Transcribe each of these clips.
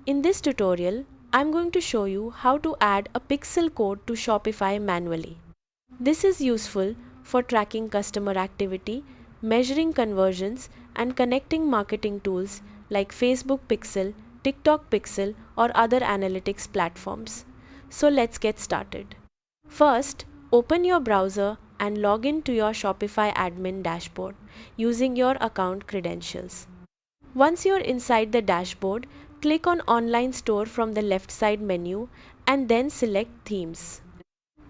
In this tutorial, I'm going to show you how to add a pixel code to Shopify manually. This is useful for tracking customer activity, measuring conversions, and connecting marketing tools like Facebook Pixel, TikTok Pixel, or other analytics platforms. So let's get started. First, open your browser and log in to your Shopify admin dashboard using your account credentials. Once you're inside the dashboard, click on Online Store from the left side menu and then select Themes.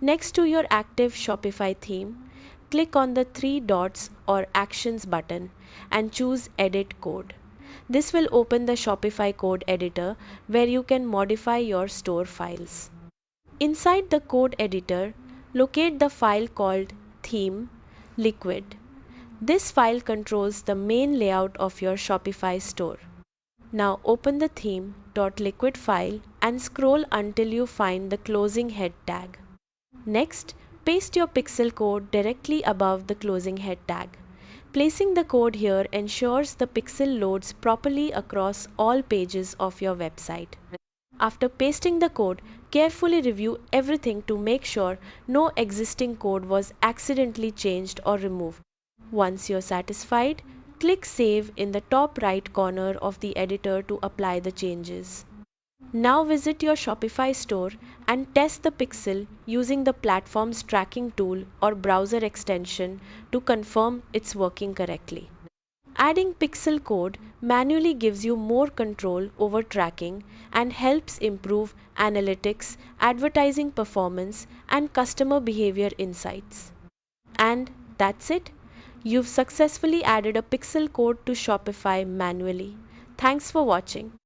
Next to your active Shopify theme, click on the three dots or Actions button and choose Edit Code. This will open the Shopify code editor where you can modify your store files. Inside the code editor, locate the file called Theme Liquid. This file controls the main layout of your Shopify store. Now open the theme.liquid file and scroll until you find the closing head tag. Next, paste your pixel code directly above the closing head tag. Placing the code here ensures the pixel loads properly across all pages of your website. After pasting the code, carefully review everything to make sure no existing code was accidentally changed or removed. Once you're satisfied, click Save in the top right corner of the editor to apply the changes. Now visit your Shopify store and test the pixel using the platform's tracking tool or browser extension to confirm it's working correctly. Adding pixel code manually gives you more control over tracking and helps improve analytics, advertising performance, and customer behavior insights. And that's it. You've successfully added a pixel code to Shopify manually. Thanks for watching.